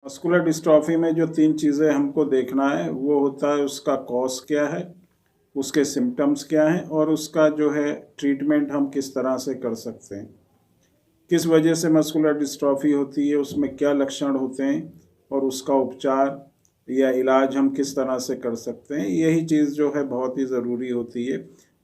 Muscular dystrophy में जो 3 चीज़ें हमको देखना है वो होता है उसका कॉज़ क्या है, उसके सिम्पटम्स क्या हैं और उसका जो है ट्रीटमेंट हम किस तरह से कर सकते हैं। किस वजह से मस्कुलर डिस्ट्रॉफी होती है, उसमें क्या लक्षण होते हैं और उसका उपचार या इलाज हम किस तरह से कर सकते हैं, यही चीज़ जो है बहुत ही ज़रूरी होती है।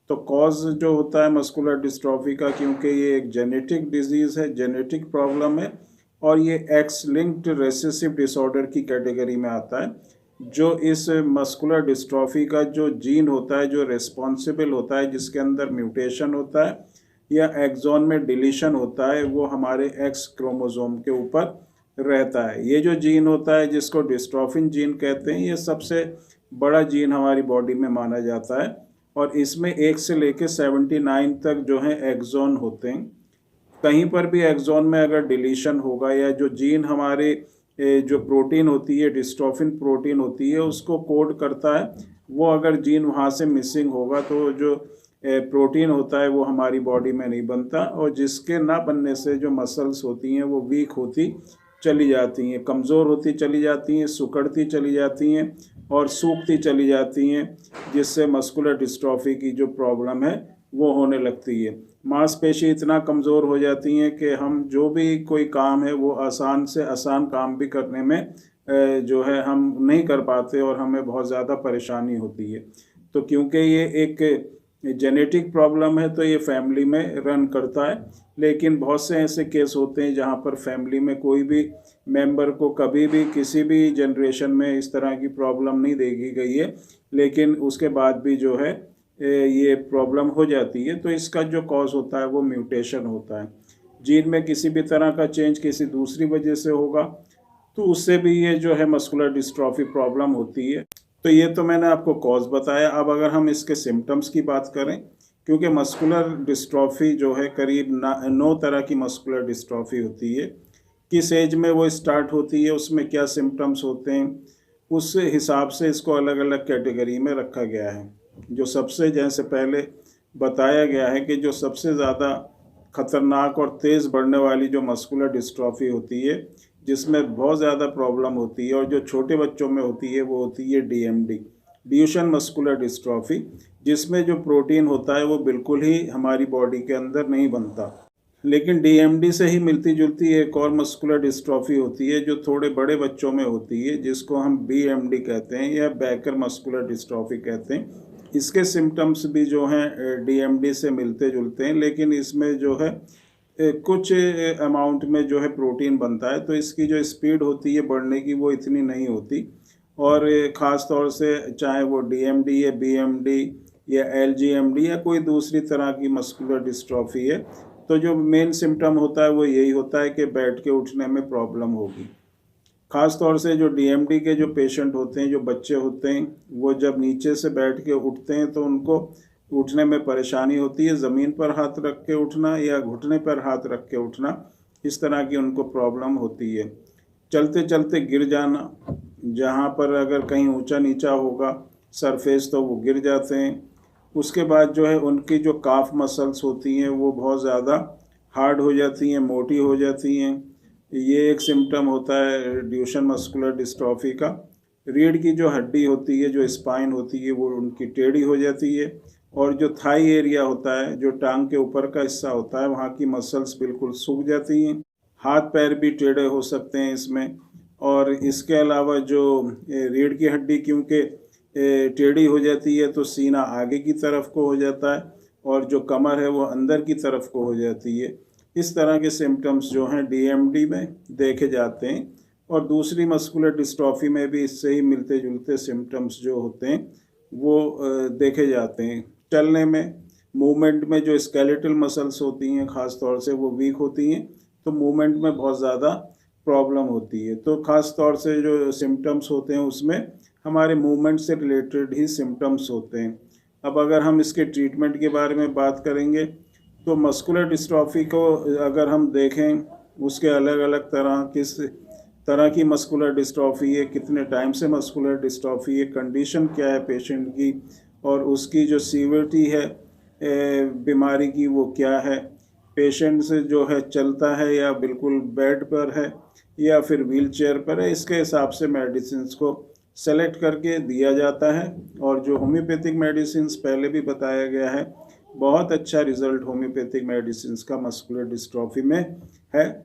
तो कॉज़ जो होता है मस्कुलर डिस्ट्रॉफी का, क्योंकि ये एक जेनेटिक डिज़ीज़ है, जेनेटिक प्रॉब्लम है और ये एक्स लिंक्ड रेसेसिव डिसऑर्डर की कैटेगरी में आता है। जो इस मस्कुलर डिस्ट्रॉफी का जो जीन होता है, जो रिस्पॉन्सिबल होता है, जिसके अंदर म्यूटेशन होता है या एक्सॉन में डिलीशन होता है, वो हमारे एक्स क्रोमोसोम के ऊपर रहता है। ये जो जीन होता है जिसको डिस्ट्रोफिन जीन कहते हैं, ये सबसे बड़ा जीन हमारी बॉडी में माना जाता है और इसमें 1 से लेकर 79 तक जो है एक्सॉन होते हैं। कहीं पर भी एक्सॉन में अगर डिलीशन होगा या जो जीन हमारे जो प्रोटीन होती है, डिस्ट्रोफिन प्रोटीन होती है, उसको कोड करता है, वो अगर जीन वहाँ से मिसिंग होगा तो जो प्रोटीन होता है वो हमारी बॉडी में नहीं बनता और जिसके ना बनने से जो मसल्स होती हैं वो वीक होती चली जाती हैं, कमज़ोर होती चली जाती हैं, सिकुड़ती चली जाती हैं और सूखती चली जाती हैं, जिससे मस्कुलर डिस्ट्रॉफी की जो प्रॉब्लम है वो होने लगती है। मांसपेशी इतना कमज़ोर हो जाती हैं कि हम जो भी कोई काम है वो आसान से आसान काम भी करने में जो है हम नहीं कर पाते और हमें बहुत ज़्यादा परेशानी होती है। तो क्योंकि ये एक जेनेटिक प्रॉब्लम है तो ये फैमिली में रन करता है, लेकिन बहुत से ऐसे केस होते हैं जहाँ पर फैमिली में कोई भी मेंबर को कभी भी किसी भी जनरेशन में इस तरह की प्रॉब्लम नहीं देखी गई है, लेकिन उसके बाद भी जो है ये प्रॉब्लम हो जाती है। तो इसका जो कॉज होता है वो म्यूटेशन होता है, जीन में किसी भी तरह का चेंज किसी दूसरी वजह से होगा तो उससे भी ये जो है मस्कुलर डिस्ट्रॉफी प्रॉब्लम होती है। तो ये तो मैंने आपको कॉज बताया। अब अगर हम इसके सिम्टम्स की बात करें, क्योंकि मस्कुलर डिस्ट्रॉफी जो है करीब 9 तरह की मस्कुलर डिस्ट्रॉफी होती है, किस एज में वो स्टार्ट होती है, उसमें क्या सिम्टम्स होते हैं, उस हिसाब से इसको अलग अलग कैटेगरी में रखा गया है। जो सबसे जैसे पहले बताया गया है कि जो सबसे ज़्यादा खतरनाक और तेज़ बढ़ने वाली जो मस्कुलर डिस्ट्रॉफी होती है, जिसमें बहुत ज़्यादा प्रॉब्लम होती है और जो छोटे बच्चों में होती है, वो होती है डीएमडी, ड्यूशन मस्कुलर डिस्ट्रॉफी, जिसमें जो प्रोटीन होता है वो बिल्कुल ही हमारी बॉडी के अंदर नहीं बनता। लेकिन डीएमडी से ही मिलती जुलती एक और मस्कुलर डिस्ट्रॉफी होती है जो थोड़े बड़े बच्चों में होती है, जिसको हम बीएमडी कहते हैं या बैकर मस्कुलर डिस्ट्रॉफी कहते हैं। इसके सिम्टम्स भी जो हैं डीएमडी से मिलते जुलते हैं, लेकिन इसमें जो है कुछ अमाउंट में जो है प्रोटीन बनता है, तो इसकी जो स्पीड होती है बढ़ने की वो इतनी नहीं होती। और ख़ास तौर से चाहे वो डीएमडी या बीएमडी या एलजीएमडी या कोई दूसरी तरह की मस्कुलर डिस्ट्रॉफी है, तो जो मेन सिम्टम होता है वो यही होता है कि बैठ के उठने में प्रॉब्लम होगी। ख़ास तौर से जो डीएमडी के जो पेशेंट होते हैं, जो बच्चे होते हैं, वो जब नीचे से बैठ के उठते हैं तो उनको उठने में परेशानी होती है, ज़मीन पर हाथ रख के उठना या घुटने पर हाथ रख के उठना, इस तरह की उनको प्रॉब्लम होती है। चलते चलते गिर जाना, जहाँ पर अगर कहीं ऊंचा नीचा होगा सरफेस तो वो गिर जाते हैं। उसके बाद जो है उनकी जो काफ मसल्स होती हैं वो बहुत ज़्यादा हार्ड हो जाती हैं, मोटी हो जाती हैं। ये एक सिम्टम होता है ड्यूशन मस्कुलर डिस्ट्रॉफी का। रीढ़ की जो हड्डी होती है, जो स्पाइन होती है, वो उनकी टेढ़ी हो जाती है और जो थाई एरिया होता है, जो टांग के ऊपर का हिस्सा होता है, वहाँ की मसल्स बिल्कुल सूख जाती हैं। हाथ पैर भी टेढ़े हो सकते हैं इसमें। और इसके अलावा जो रीढ़ की हड्डी क्योंकि टेढ़ी हो जाती है तो सीना आगे की तरफ को हो जाता है और जो कमर है वो अंदर की तरफ को हो जाती है। इस तरह के सिम्टम्स जो हैं डीएमडी में देखे जाते हैं और दूसरी मस्कुलर डिस्ट्रॉफी में भी इससे ही मिलते जुलते सिम्टम्स जो होते हैं वो देखे जाते हैं। चलने में, मूवमेंट में जो स्केलेटल मसल्स होती हैं ख़ास तौर से वो वीक होती हैं, तो मूवमेंट में बहुत ज़्यादा प्रॉब्लम होती है। तो ख़ास तौर से जो सिम्टम्स होते हैं उसमें हमारे मूवमेंट से रिलेटेड ही सिम्टम्स होते हैं। अब अगर हम इसके ट्रीटमेंट के बारे में बात करेंगे तो मस्कुलर डिस्ट्रॉफी को अगर हम देखें, उसके अलग अलग तरह किस तरह की मस्कुलर डिस्ट्रॉफी है, कितने टाइम से मस्कुलर डिस्ट्रॉफी है, कंडीशन क्या है पेशेंट की और उसकी जो सीवियरिटी है बीमारी की वो क्या है, पेशेंट से जो है चलता है या बिल्कुल बेड पर है या फिर व्हील चेयर पर है, इसके हिसाब से मेडिसिन को सेलेक्ट करके दिया जाता है। और जो होम्योपैथिक मेडिसिन पहले भी बताया गया है, बहुत अच्छा रिजल्ट होम्योपैथिक मेडिसिन का मस्कुलर डिस्ट्रॉफी में है।